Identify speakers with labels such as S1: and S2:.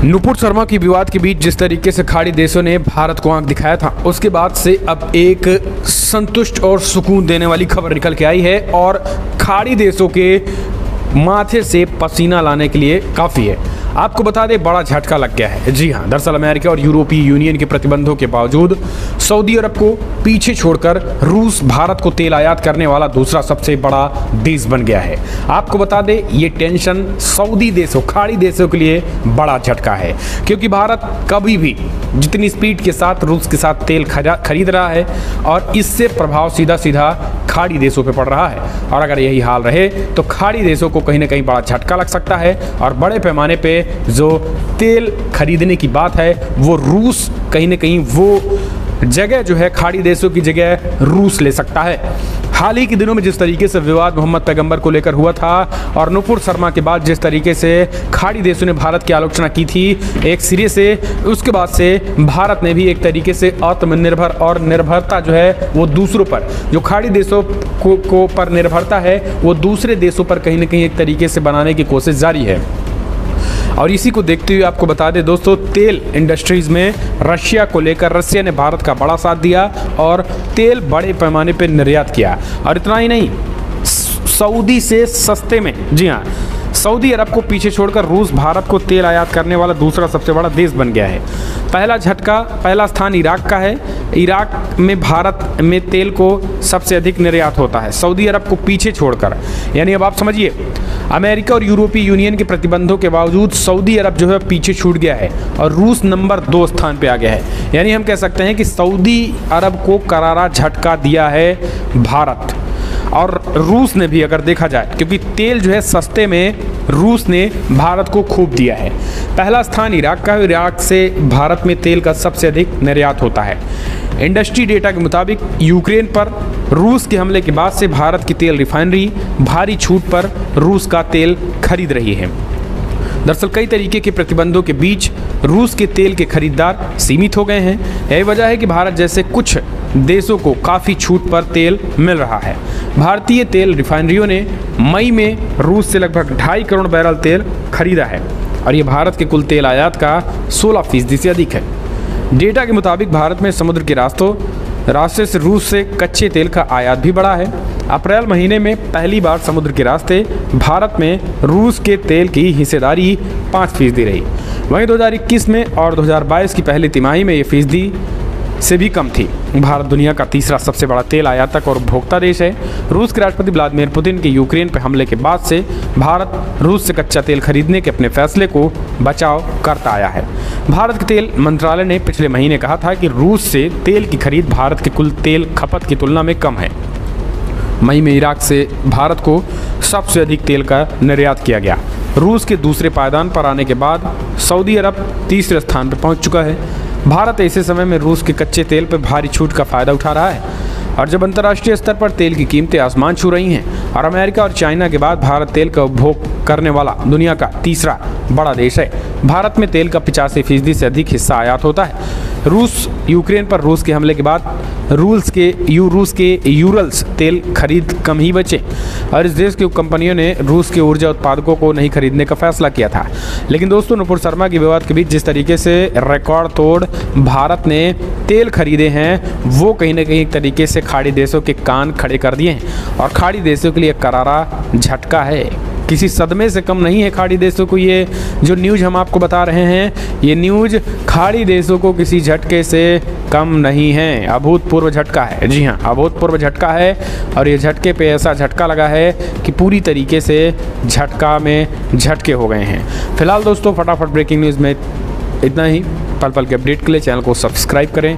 S1: नुपुर शर्मा की विवाद के बीच जिस तरीके से खाड़ी देशों ने भारत को आंख दिखाया था, उसके बाद से अब एक संतुष्ट और सुकून देने वाली खबर निकल के आई है और खाड़ी देशों के माथे से पसीना लाने के लिए काफ़ी है। आपको बता दें, बड़ा झटका लग गया है। जी हाँ, दरअसल अमेरिका और यूरोपीय यूनियन के प्रतिबंधों के बावजूद सऊदी अरब को पीछे छोड़कर रूस भारत को तेल आयात करने वाला दूसरा सबसे बड़ा देश बन गया है। आपको बता दें, ये टेंशन सऊदी देशों, खाड़ी देशों के लिए बड़ा झटका है, क्योंकि भारत कभी भी जितनी स्पीड के साथ रूस के साथ तेल खरीद रहा है और इससे प्रभाव सीधा सीधा खाड़ी देशों पे पड़ रहा है। और अगर यही हाल रहे तो खाड़ी देशों को कहीं ना कहीं बड़ा झटका लग सकता है और बड़े पैमाने पे जो तेल खरीदने की बात है वो रूस कहीं ना कहीं वो जगह जो है खाड़ी देशों की जगह रूस ले सकता है। हाल ही के दिनों में जिस तरीके से विवाद मोहम्मद पैगंबर को लेकर हुआ था और नुपुर शर्मा के बाद जिस तरीके से खाड़ी देशों ने भारत की आलोचना की थी एक सिरे से, उसके बाद से भारत ने भी एक तरीके से आत्मनिर्भर और निर्भरता जो है वो दूसरों पर, जो खाड़ी देशों को पर निर्भरता है वो दूसरे देशों पर कहीं ना कहीं एक तरीके से बनाने की कोशिश जारी है। और इसी को देखते हुए आपको बता दें दोस्तों, तेल इंडस्ट्रीज़ में रशिया को लेकर रशिया ने भारत का बड़ा साथ दिया और तेल बड़े पैमाने पर निर्यात किया। और इतना ही नहीं, सऊदी से सस्ते में, जी हाँ, सऊदी अरब को पीछे छोड़कर रूस भारत को तेल आयात करने वाला दूसरा सबसे बड़ा देश बन गया है। पहला स्थान इराक का है। इराक में भारत में तेल को सबसे अधिक निर्यात होता है सऊदी अरब को पीछे छोड़कर। यानी अब आप समझिए, अमेरिका और यूरोपीय यूनियन के प्रतिबंधों के बावजूद सऊदी अरब जो है पीछे छूट गया है और रूस नंबर 2 स्थान पे आ गया है। यानी हम कह सकते हैं कि सऊदी अरब को करारा झटका दिया है भारत और रूस ने भी, अगर देखा जाए, क्योंकि तेल जो है सस्ते में रूस ने भारत को खूब दिया है। पहला स्थान इराक का है। इराक से भारत में तेल का सबसे अधिक निर्यात होता है। इंडस्ट्री डेटा के मुताबिक यूक्रेन पर रूस के हमले के बाद से भारत की तेल रिफाइनरी भारी छूट पर रूस का तेल खरीद रही है। दरअसल कई तरीके के प्रतिबंधों के बीच रूस के तेल के खरीदार सीमित हो गए हैं। यही वजह है कि भारत जैसे कुछ देशों को काफ़ी छूट पर तेल मिल रहा है। भारतीय तेल रिफाइनरियों ने मई में रूस से लगभग 2.5 करोड़ बैरल तेल खरीदा है और ये भारत के कुल तेल आयात का 16% से अधिक है। डेटा के मुताबिक भारत में समुद्र के रास्ते से रूस से कच्चे तेल का आयात भी बढ़ा है। अप्रैल महीने में पहली बार समुद्र के रास्ते भारत में रूस के तेल की हिस्सेदारी 5% रही। वहीं 2021 में और 2022 की पहली तिमाही में ये फीसदी से भी कम थी। भारत दुनिया का तीसरा सबसे बड़ा तेल आयातक और उपभोक्ता देश है। रूस के राष्ट्रपति व्लादिमीर पुतिन के यूक्रेन पर हमले के बाद से भारत रूस से कच्चा तेल खरीदने के अपने फैसले को बचाव करता आया है। भारत के तेल मंत्रालय ने पिछले महीने कहा था कि रूस से तेल की खरीद भारत के कुल तेल खपत की तुलना में कम है। मई में इराक से भारत को सबसे अधिक तेल का निर्यात किया गया। रूस के दूसरे पायदान पर आने के बाद सऊदी अरब तीसरे स्थान पर पहुंच चुका है। भारत ऐसे समय में रूस के कच्चे तेल पर भारी छूट का फ़ायदा उठा रहा है और जब अंतर्राष्ट्रीय स्तर पर तेल की कीमतें आसमान छू रही हैं और अमेरिका और चाइना के बाद भारत तेल का उपभोग करने वाला दुनिया का तीसरा बड़ा देश है। भारत में तेल का 85% से अधिक हिस्सा आयात होता है। रूस यूक्रेन पर रूस के हमले के बाद रूस के यूरल्स तेल खरीद कम ही बचे और इस देश की कंपनियों ने रूस के ऊर्जा उत्पादकों को नहीं खरीदने का फैसला किया था। लेकिन दोस्तों, नुपुर शर्मा के विवाद के बीच जिस तरीके से रिकॉर्ड तोड़ भारत ने तेल खरीदे हैं वो कहीं ना कहीं एक तरीके से खाड़ी देशों के कान खड़े कर दिए हैं और खाड़ी देशों के लिए करारा झटका है। किसी सदमे से कम नहीं है खाड़ी देशों को ये जो न्यूज़ हम आपको बता रहे हैं। ये न्यूज़ खाड़ी देशों को किसी झटके से कम नहीं है, अभूतपूर्व झटका है। जी हाँ, अभूतपूर्व झटका है और ये झटके पे ऐसा झटका लगा है कि पूरी तरीके से झटका में झटके हो गए हैं। फिलहाल दोस्तों, फटाफट ब्रेकिंग न्यूज़ में इतना ही। पल पल के अपडेट के लिए चैनल को सब्सक्राइब करें।